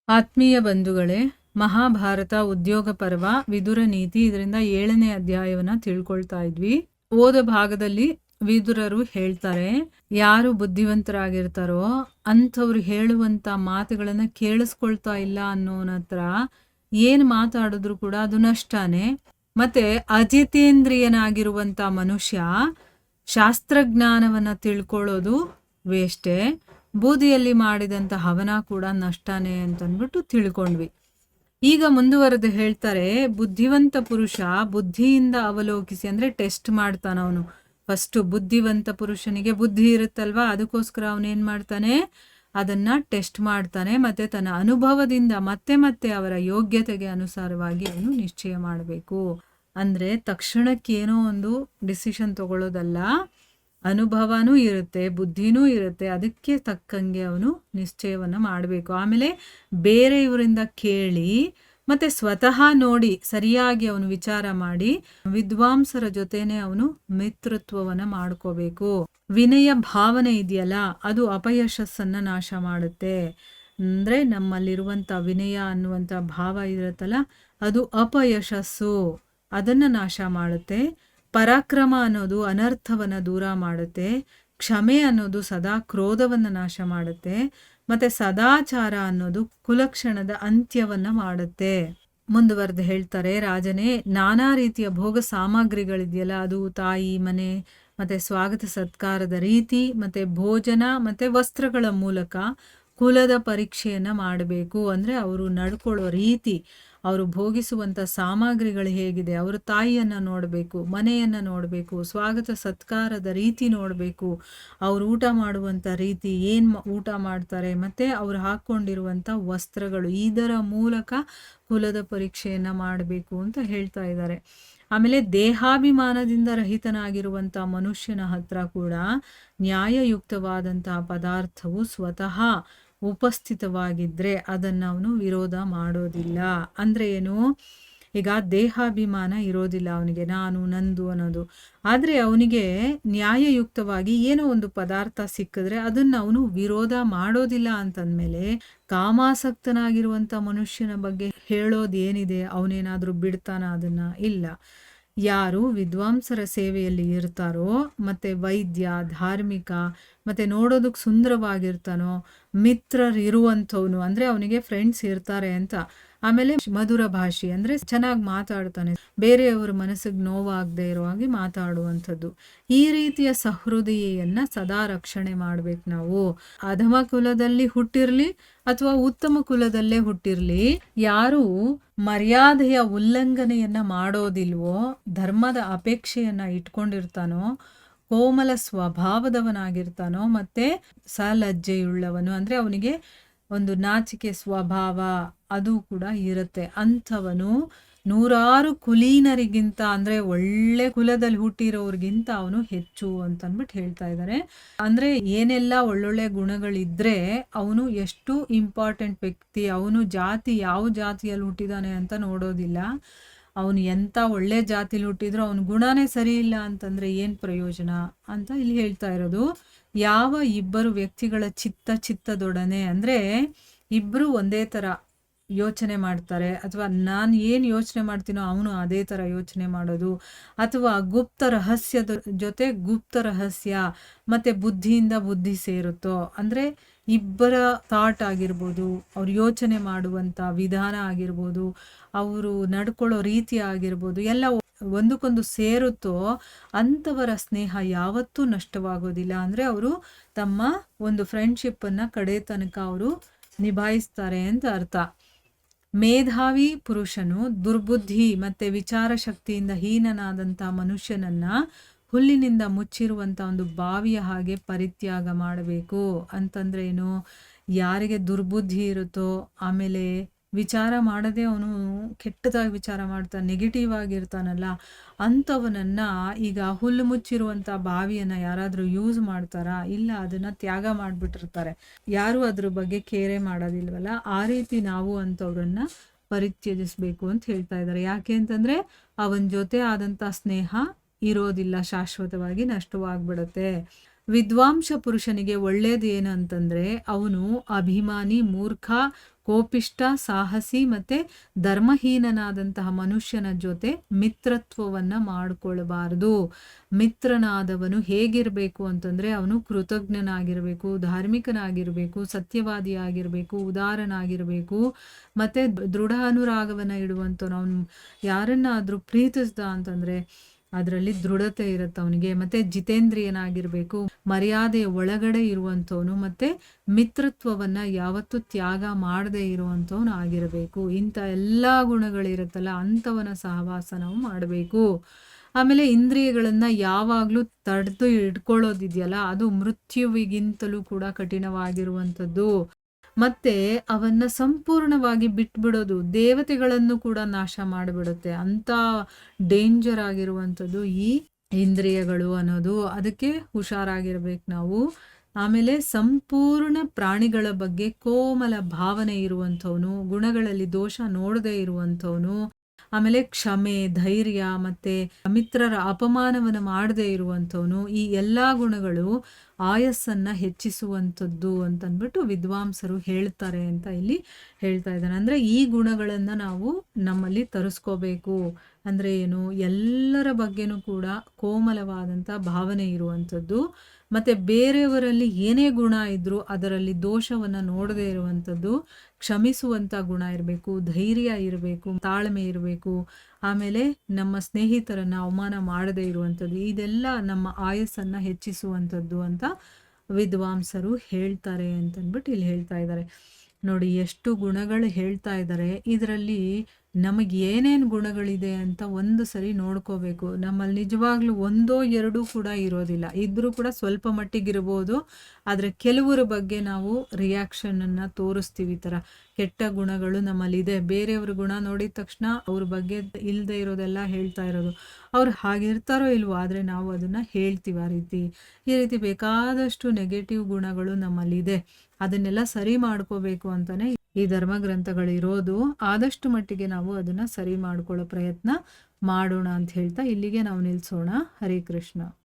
ಆತ್ಮೀಯ ಬಂಧುಗಳೇ, ಮಹಾಭಾರತ ಉದ್ಯೋಗ ಪರ್ವ ವಿದುರ ನೀತಿ ಇದರಿಂದ 7ನೇ ಅಧ್ಯಾಯವನ್ನ ತಿಳ್ಕೊಳ್ತಾ ಇದ್ವಿ. ಓದ ಭಾಗದಲ್ಲಿ ವಿದುರರು ಹೇಳ್ತಾರೆ, ಯಾರು ಬುದ್ಧಿವಂತರಾಗಿರ್ತಾರೋ ಅಂಥವ್ರು ಹೇಳುವಂತ ಮಾತುಗಳನ್ನ ಕೇಳಿಸ್ಕೊಳ್ತಾ ಇಲ್ಲ ಅನ್ನೋನ ಹತ್ರ ಏನ್ ಮಾತಾಡಿದ್ರು ಕೂಡ ಅದು ನಷ್ಟನೇ. ಮತ್ತೆ ಅಜಿತೇಂದ್ರಿಯನಾಗಿರುವಂತ ಮನುಷ್ಯ ಶಾಸ್ತ್ರಜ್ಞಾನವನ್ನ ತಿಳ್ಕೊಳ್ಳೋದು ವೇಷ್ಟೇ, ಬೂದಿಯಲ್ಲಿ ಮಾಡಿದಂತ ಹವನ ಕೂಡ ನಷ್ಟನೇ ಅಂತಂದ್ಬಿಟ್ಟು ತಿಳ್ಕೊಂಡ್ವಿ. ಈಗ ಮುಂದುವರೆದು ಹೇಳ್ತಾರೆ, ಬುದ್ಧಿವಂತ ಪುರುಷ ಬುದ್ಧಿಯಿಂದ ಅವಲೋಕಿಸಿ, ಅಂದ್ರೆ ಟೆಸ್ಟ್ ಮಾಡ್ತಾನ ಅವನು. ಫಸ್ಟ್ ಬುದ್ಧಿವಂತ ಪುರುಷನಿಗೆ ಬುದ್ಧಿ ಇರುತ್ತಲ್ವಾ, ಅದಕ್ಕೋಸ್ಕರ ಅವನೇನ್ ಮಾಡ್ತಾನೆ, ಅದನ್ನ ಟೆಸ್ಟ್ ಮಾಡ್ತಾನೆ. ಮತ್ತೆ ತನ್ನ ಅನುಭವದಿಂದ ಮತ್ತೆ ಅವರ ಯೋಗ್ಯತೆಗೆ ಅನುಸಾರವಾಗಿ ಅವನು ನಿಶ್ಚಯ ಮಾಡಬೇಕು. ಅಂದ್ರೆ ತಕ್ಷಣಕ್ಕೇನೋ ಒಂದು ಡಿಸಿಷನ್ ತಗೊಳ್ಳೋದಲ್ಲ, ಅನುಭವನೂ ಇರುತ್ತೆ, ಬುದ್ಧಿನೂ ಇರುತ್ತೆ, ಅದಕ್ಕೆ ತಕ್ಕಂಗೆ ಅವನು ನಿಶ್ಚಯವನ್ನ ಮಾಡಬೇಕು. ಆಮೇಲೆ ಬೇರೆಯವರಿಂದ ಕೇಳಿ ಮತ್ತೆ ಸ್ವತಃ ನೋಡಿ ಸರಿಯಾಗಿ ಅವನು ವಿಚಾರ ಮಾಡಿ ವಿದ್ವಾಂಸರ ಜೊತೆನೆ ಅವನು ಮಿತ್ರತ್ವವನ್ನ ಮಾಡ್ಕೋಬೇಕು. ವಿನಯ ಭಾವನೆ ಇದೆಯಲ್ಲ, ಅದು ಅಪಯಶಸ್ಸನ್ನ ನಾಶ ಮಾಡುತ್ತೆ. ಅಂದ್ರೆ ನಮ್ಮಲ್ಲಿರುವಂತ ವಿನಯ ಅನ್ನುವಂತ ಭಾವ ಇರುತ್ತಲ್ಲ, ಅದು ಅಪಯಶಸ್ಸು, ಅದನ್ನ ನಾಶ ಮಾಡುತ್ತೆ. ಪರಾಕ್ರಮ ಅನ್ನೋದು ಅನರ್ಥವನ್ನ ದೂರ ಮಾಡುತ್ತೆ. ಕ್ಷಮೆ ಅನ್ನೋದು ಸದಾ ಕ್ರೋಧವನ್ನ ನಾಶ ಮಾಡುತ್ತೆ. ಮತ್ತೆ ಸದಾಚಾರ ಅನ್ನೋದು ಕುಲಕ್ಷಣದ ಅಂತ್ಯವನ್ನ ಮಾಡುತ್ತೆ. ಮುಂದುವರೆದು ಹೇಳ್ತಾರೆ, ರಾಜನೇ, ನಾನಾ ರೀತಿಯ ಭೋಗ ಸಾಮಗ್ರಿಗಳಿದೆಯಲ್ಲ, ಅದು ತಾಯಿ, ಮನೆ, ಮತ್ತೆ ಸ್ವಾಗತ ಸತ್ಕಾರದ ರೀತಿ, ಮತ್ತೆ ಭೋಜನ ಮತ್ತೆ ವಸ್ತ್ರಗಳ ಮೂಲಕ ಕುಲದ ಪರೀಕ್ಷೆಯನ್ನ ಮಾಡಬೇಕು. ಅಂದ್ರೆ ಅವರು ನಡ್ಕೊಳ್ಳೋ ರೀತಿ, ಅವರು ಭೋಗಿಸುವಂತ ಸಾಮಗ್ರಿಗಳು ಹೇಗಿದೆ, ಅವರು ತಾಯಿಯನ್ನ ನೋಡಬೇಕು, ಮನೆಯನ್ನ ನೋಡಬೇಕು, ಸ್ವಾಗತ ಸತ್ಕಾರದ ರೀತಿ ನೋಡಬೇಕು, ಅವ್ರು ಊಟ ಮಾಡುವಂತ ರೀತಿ, ಏನ್ ಊಟ ಮಾಡ್ತಾರೆ, ಮತ್ತೆ ಅವ್ರು ಹಾಕೊಂಡಿರುವಂತ ವಸ್ತ್ರಗಳು, ಇದರ ಮೂಲಕ ಕುಲದ ಪರೀಕ್ಷೆಯನ್ನ ಮಾಡಬೇಕು ಅಂತ ಹೇಳ್ತಾ ಇದ್ದಾರೆ. ಆಮೇಲೆ ದೇಹಾಭಿಮಾನದಿಂದ ರಹಿತನಾಗಿರುವಂತ ಮನುಷ್ಯನ ಹತ್ರ ಕೂಡ ನ್ಯಾಯಯುಕ್ತವಾದಂತಹ ಪದಾರ್ಥವು ಸ್ವತಃ ಉಪಸ್ಥಿತವಾಗಿದ್ರೆ ಅದನ್ನ ಅವನು ವಿರೋಧ ಮಾಡೋದಿಲ್ಲ. ಅಂದ್ರೆ ಏನು, ಈಗ ದೇಹಾಭಿಮಾನ ಇರೋದಿಲ್ಲ ಅವನಿಗೆ, ನಾನು ನಂದು ಅನ್ನೋದು. ಆದ್ರೆ ಅವನಿಗೆ ನ್ಯಾಯಯುಕ್ತವಾಗಿ ಏನೋ ಒಂದು ಪದಾರ್ಥ ಸಿಕ್ಕಿದ್ರೆ ಅದನ್ನ ಅವನು ವಿರೋಧ ಮಾಡೋದಿಲ್ಲ. ಅಂತಂದ್ಮೇಲೆ ಕಾಮಾಸಕ್ತನಾಗಿರುವಂತ ಮನುಷ್ಯನ ಬಗ್ಗೆ ಹೇಳೋದೇನಿದೆ, ಅವನೇನಾದ್ರೂ ಬಿಡ್ತಾನ ಅದನ್ನ? ಇಲ್ಲ. ಯಾರು ವಿದ್ವಾಂಸರ ಸೇವೆಯಲ್ಲಿ ಇರ್ತಾರೋ, ಮತ್ತೆ ವೈದ್ಯ, ಧಾರ್ಮಿಕ, ಮತ್ತೆ ನೋಡೋದಕ್ಕೆ ಸುಂದರವಾಗಿರ್ತಾನೋ, ಮಿತ್ರರಿರುವಂಥವನು, ಅಂದ್ರೆ ಅವನಿಗೆ ಫ್ರೆಂಡ್ಸ್ ಇರ್ತಾರೆ ಅಂತ. ಆಮೇಲೆ ಮಧುರ ಭಾಷೆ, ಅಂದ್ರೆ ಚೆನ್ನಾಗಿ ಮಾತಾಡ್ತಾನೆ, ಬೇರೆಯವ್ರ ಮನಸ್ಸಿಗೆ ನೋವಾಗದೆ ಇರೋ ಹಾಗೆ ಮಾತಾಡುವಂಥದ್ದು. ಈ ರೀತಿಯ ಸಹೃದಯೆಯನ್ನ ಸದಾ ರಕ್ಷಣೆ ಮಾಡ್ಬೇಕು ನಾವು. ಅಧಮ ಕುಲದಲ್ಲಿ ಹುಟ್ಟಿರ್ಲಿ ಅಥವಾ ಉತ್ತಮ ಕುಲದಲ್ಲೇ ಹುಟ್ಟಿರ್ಲಿ, ಯಾರು ಮರ್ಯಾದೆಯ ಉಲ್ಲಂಘನೆಯನ್ನ ಮಾಡೋದಿಲ್ವೋ, ಧರ್ಮದ ಅಪೇಕ್ಷೆಯನ್ನ ಇಟ್ಕೊಂಡಿರ್ತಾನೋ, ಕೋಮಲ ಸ್ವಭಾವದವನಾಗಿರ್ತಾನೋ, ಮತ್ತೆ ಸಲಜ್ಜೆಯುಳ್ಳವನು, ಅಂದ್ರೆ ಅವನಿಗೆ ಒಂದು ನಾಚಿಕೆ ಸ್ವಭಾವ ಅದು ಕೂಡ ಇರುತ್ತೆ, ಅಂಥವನು 100 ಕುಲೀನರಿಗಿಂತ, ಅಂದ್ರೆ ಒಳ್ಳೆ ಕುಲದಲ್ಲಿ ಹುಟ್ಟಿರೋರ್ಗಿಂತ ಅವನು ಹೆಚ್ಚು ಅಂತಂದ್ಬಿಟ್ಟು ಹೇಳ್ತಾ ಇದ್ದಾರೆ. ಅಂದ್ರೆ ಏನೆಲ್ಲ ಒಳ್ಳೊಳ್ಳೆ ಗುಣಗಳಿದ್ರೆ ಅವನು ಎಷ್ಟು ಇಂಪಾರ್ಟೆಂಟ್ ವ್ಯಕ್ತಿ, ಅವನು ಜಾತಿ ಯಾವ ಜಾತಿಯಲ್ಲಿ ಹುಟ್ಟಿದಾನೆ ಅಂತ ನೋಡೋದಿಲ್ಲ. ಅವನು ಎಂತ ಒಳ್ಳೆ ಜಾತಿಲಿ ಹುಟ್ಟಿದ್ರು ಅವನ ಗುಣನೇ ಸರಿ ಇಲ್ಲ ಅಂತಂದ್ರೆ ಏನ್ ಪ್ರಯೋಜನ ಅಂತ ಇಲ್ಲಿ ಹೇಳ್ತಾ ಇರೋದು. ಯಾವ ಇಬ್ಬರು ವ್ಯಕ್ತಿಗಳ ಚಿತ್ತದೊಡನೆ, ಅಂದ್ರೆ ಇಬ್ರು ಒಂದೇ ತರ ಯೋಚನೆ ಮಾಡ್ತಾರೆ, ಅಥವಾ ನಾನು ಏನು ಯೋಚನೆ ಮಾಡ್ತೀನೋ ಅವನು ಅದೇ ತರ ಯೋಚನೆ ಮಾಡೋದು, ಅಥವಾ ಗುಪ್ತ ರಹಸ್ಯದ ಜೊತೆ ಗುಪ್ತ ರಹಸ್ಯ ಮತ್ತೆ ಬುದ್ಧಿಯಿಂದ ಬುದ್ಧಿ ಸೇರುತ್ತೋ, ಅಂದ್ರೆ ಇಬ್ಬರ ಥಾಟ್ ಆಗಿರ್ಬೋದು, ಅವ್ರು ಯೋಚನೆ ಮಾಡುವಂತ ವಿಧಾನ ಆಗಿರ್ಬೋದು, ಅವರು ನಡ್ಕೊಳ್ಳೋ ರೀತಿ ಆಗಿರ್ಬೋದು, ಎಲ್ಲ ಒಂದಕ್ಕೊಂದು ಸೇರುತ್ತೋ ಅಂಥವರ ಸ್ನೇಹ ಯಾವತ್ತೂ ನಷ್ಟವಾಗೋದಿಲ್ಲ. ಅಂದ್ರೆ ಅವರು ತಮ್ಮ ಒಂದು ಫ್ರೆಂಡ್ಶಿಪ್ ಅನ್ನ ಕಡೆ ತನಕ ಅವರು ನಿಭಾಯಿಸ್ತಾರೆ ಅಂತ ಅರ್ಥ. ಮೇಧಾವಿ ಪುರುಷನು ದುರ್ಬುದ್ಧಿ ಮತ್ತೆ ವಿಚಾರ ಶಕ್ತಿಯಿಂದ ಹೀನನಾದಂಥ ಮನುಷ್ಯನನ್ನ ಹುಲ್ಲಿನಿಂದ ಮುಚ್ಚಿರುವಂತ ಒಂದು ಬಾವಿಯ ಹಾಗೆ ಪರಿತ್ಯಾಗ ಮಾಡಬೇಕು. ಅಂತಂದ್ರೆ ಏನು, ಯಾರಿಗೆ ದುರ್ಬುದ್ಧಿ ಇರುತ್ತೋ, ಆಮೇಲೆ ವಿಚಾರ ಮಾಡದೆ ಅವನು ಕೆಟ್ಟದಾಗಿ ವಿಚಾರ ಮಾಡ್ತಾನೆ, ನೆಗೆಟಿವ್ ಆಗಿರ್ತಾನಲ್ಲ, ಅಂಥವನನ್ನ ಈಗ ಹುಲ್ಲು ಮುಚ್ಚಿರುವಂತ ಬಾವಿಯನ್ನ ಯಾರಾದ್ರೂ ಯೂಸ್ ಮಾಡ್ತಾರಾ? ಇಲ್ಲ, ಅದನ್ನ ತ್ಯಾಗ ಮಾಡ್ಬಿಟ್ಟಿರ್ತಾರೆ, ಯಾರು ಅದ್ರ ಬಗ್ಗೆ ಕೇರೆ ಮಾಡೋದಿಲ್ವಲ್ಲ. ಆ ರೀತಿ ನಾವು ಅಂಥವ್ರನ್ನ ಪರಿತ್ಯಜಿಸ್ಬೇಕು ಅಂತ ಹೇಳ್ತಾ ಇದ್ದಾರೆ. ಯಾಕೆ ಅಂತಂದ್ರೆ ಅವನ ಜೊತೆ ಆದಂತ ಸ್ನೇಹ ಇರೋದಿಲ್ಲ, ಶಾಶ್ವತವಾಗಿ ನಷ್ಟವಾಗ್ಬಿಡುತ್ತೆ. ವಿದ್ವಾಂಸ ಪುರುಷನಿಗೆ ಒಳ್ಳೇದು ಏನಂತಂದ್ರೆ ಅವನು ಅಭಿಮಾನಿ, ಮೂರ್ಖ, ಕೋಪಿಷ್ಟ, ಸಾಹಸಿ ಮತ್ತೆ ಧರ್ಮಹೀನನಾದಂತಹ ಮನುಷ್ಯನ ಜೊತೆ ಮಿತ್ರತ್ವವನ್ನ ಮಾಡ್ಕೊಳ್ಬಾರ್ದು. ಮಿತ್ರನಾದವನು ಹೇಗಿರ್ಬೇಕು ಅಂತಂದ್ರೆ ಅವನು ಕೃತಜ್ಞನಾಗಿರ್ಬೇಕು, ಧಾರ್ಮಿಕನಾಗಿರ್ಬೇಕು, ಸತ್ಯವಾದಿಯಾಗಿರ್ಬೇಕು, ಉದಾರನಾಗಿರ್ಬೇಕು, ಮತ್ತೆ ದೃಢ ಅನುರಾಗವನ್ನ ಇಡುವಂಥವನು. ಅವನು ಯಾರನ್ನಾದ್ರೂ ಪ್ರೀತಿಸ್ದ ಅಂತಂದ್ರೆ ಅದರಲ್ಲಿ ದೃಢತೆ ಇರುತ್ತೆ ಅವನಿಗೆ. ಮತ್ತೆ ಜಿತೇಂದ್ರಿಯನಾಗಿರ್ಬೇಕು, ಮರ್ಯಾದೆಯ ಒಳಗಡೆ ಇರುವಂಥವನು, ಮತ್ತೆ ಮಿತ್ರತ್ವವನ್ನ ಯಾವತ್ತೂ ತ್ಯಾಗ ಮಾಡದೇ ಇರುವಂಥವನು ಆಗಿರಬೇಕು. ಇಂಥ ಎಲ್ಲಾ ಗುಣಗಳಿರುತ್ತಲ್ಲ ಅಂಥವನ ಸಹವಾಸ ನಾವು ಮಾಡಬೇಕು. ಆಮೇಲೆ ಇಂದ್ರಿಯಗಳನ್ನ ಯಾವಾಗ್ಲೂ ತಡೆದು ಇಟ್ಕೊಳ್ಳೋದಿದೆಯಲ್ಲ ಅದು ಮೃತ್ಯುವಿಗಿಂತಲೂ ಕೂಡ ಕಠಿಣವಾಗಿರುವಂಥದ್ದು. ಮತ್ತೆ ಅವನ್ನ ಸಂಪೂರ್ಣವಾಗಿ ಬಿಟ್ಬಿಡೋದು ದೇವತೆಗಳನ್ನು ಕೂಡ ನಾಶ ಮಾಡಿಬಿಡುತ್ತೆ. ಅಂತ ಡೇಂಜರ್ ಆಗಿರುವಂಥದ್ದು ಈ ಇಂದ್ರಿಯಗಳು ಅನ್ನೋದು. ಅದಕ್ಕೆ ಹುಷಾರಾಗಿರ್ಬೇಕು ನಾವು. ಆಮೇಲೆ ಸಂಪೂರ್ಣ ಪ್ರಾಣಿಗಳ ಬಗ್ಗೆ ಕೋಮಲ ಭಾವನೆ ಇರುವಂಥವನು, ಗುಣಗಳಲ್ಲಿ ದೋಷ ನೋಡದೇ ಇರುವಂಥವನು, ಆಮೇಲೆ ಕ್ಷಮೆ, ಧೈರ್ಯ ಮತ್ತೆ ಮಿತ್ರರ ಅಪಮಾನವನ್ನು ಮಾಡದೇ ಇರುವಂಥವನು. ಈ ಎಲ್ಲಾ ಗುಣಗಳು ಆಯಸ್ಸನ್ನ ಹೆಚ್ಚಿಸುವಂಥದ್ದು ಅಂತಂದ್ಬಿಟ್ಟು ವಿದ್ವಾಂಸರು ಹೇಳ್ತಾರೆ ಅಂತ ಇಲ್ಲಿ ಹೇಳ್ತಾ ಇದ್ದಾನೆ. ಅಂದ್ರೆ ಈ ಗುಣಗಳನ್ನ ನಾವು ನಮ್ಮಲ್ಲಿ ತರಿಸ್ಕೋಬೇಕು. ಅಂದ್ರೆ ಏನು, ಎಲ್ಲರ ಬಗ್ಗೆನೂ ಕೂಡ ಕೋಮಲವಾದಂಥ ಭಾವನೆ ಇರುವಂಥದ್ದು, ಮತ್ತೆ ಬೇರೆಯವರಲ್ಲಿ ಏನೇ ಗುಣ ಇದ್ರೂ ಅದರಲ್ಲಿ ದೋಷವನ್ನ ನೋಡದೇ ಇರುವಂಥದ್ದು, ಕ್ಷಮಿಸುವಂಥ ಗುಣ ಇರಬೇಕು, ಧೈರ್ಯ ಇರಬೇಕು, ತಾಳ್ಮೆ ಇರಬೇಕು, ಆಮೇಲೆ ನಮ್ಮ ಸ್ನೇಹಿತರನ್ನ ಅವಮಾನ ಮಾಡದೇ ಇರುವಂಥದ್ದು. ಇದೆಲ್ಲ ನಮ್ಮ ಆಯಸ್ಸನ್ನ ಹೆಚ್ಚಿಸುವಂಥದ್ದು ಅಂತ ವಿದ್ವಾಂಸರು ಹೇಳ್ತಾರೆ ಅಂತಂದ್ಬಿಟ್ಟು ಇಲ್ಲಿ ಹೇಳ್ತಾ ಇದ್ದಾರೆ. ನೋಡಿ ಎಷ್ಟು ಗುಣಗಳು ಹೇಳ್ತಾ ಇದ್ದಾರೆ. ಇದರಲ್ಲಿ ನಮಗೆ ಏನೇನು ಗುಣಗಳಿದೆ ಅಂತ ಒಂದು ಸರಿ ನೋಡ್ಕೋಬೇಕು. ನಮ್ಮಲ್ಲಿ ನಿಜವಾಗ್ಲೂ ಒಂದೋ ಎರಡೂ ಕೂಡ ಇರೋದಿಲ್ಲ, ಇದ್ರೂ ಕೂಡ ಸ್ವಲ್ಪ ಮಟ್ಟಿಗಿರ್ಬೋದು. ಆದರೆ ಕೆಲವರ ಬಗ್ಗೆ ನಾವು ರಿಯಾಕ್ಷನನ್ನು ತೋರಿಸ್ತೀವಿ. ಈ ಥರ ಕೆಟ್ಟ ಗುಣಗಳು ನಮ್ಮಲ್ಲಿದೆ. ಬೇರೆಯವ್ರ ಗುಣ ನೋಡಿದ ತಕ್ಷಣ ಅವ್ರ ಬಗ್ಗೆ ಇಲ್ಲದೆ ಇರೋದೆಲ್ಲ ಹೇಳ್ತಾ ಇರೋದು. ಅವ್ರು ಹಾಗಿರ್ತಾರೋ ಇಲ್ವೋ, ಆದರೆ ನಾವು ಅದನ್ನು ಹೇಳ್ತೀವಿ. ಈ ರೀತಿ ಬೇಕಾದಷ್ಟು ನೆಗೆಟಿವ್ ಗುಣಗಳು ನಮ್ಮಲ್ಲಿದೆ. ಅದನ್ನೆಲ್ಲ ಸರಿ ಮಾಡ್ಕೋಬೇಕು ಅಂತಾನೆ ಈ ಧರ್ಮ ಗ್ರಂಥಗಳಿರೋದು. ಆದಷ್ಟು ಮಟ್ಟಿಗೆ ನಾವು ಅದನ್ನ ಸರಿ ಮಾಡ್ಕೊಳ್ಳೋ ಪ್ರಯತ್ನ ಮಾಡೋಣ ಅಂತ ಹೇಳ್ತಾ ಇಲ್ಲಿಗೆ ನಾವು ನಿಲ್ಲಿಸೋಣ. ಹರೇ ಕೃಷ್ಣ.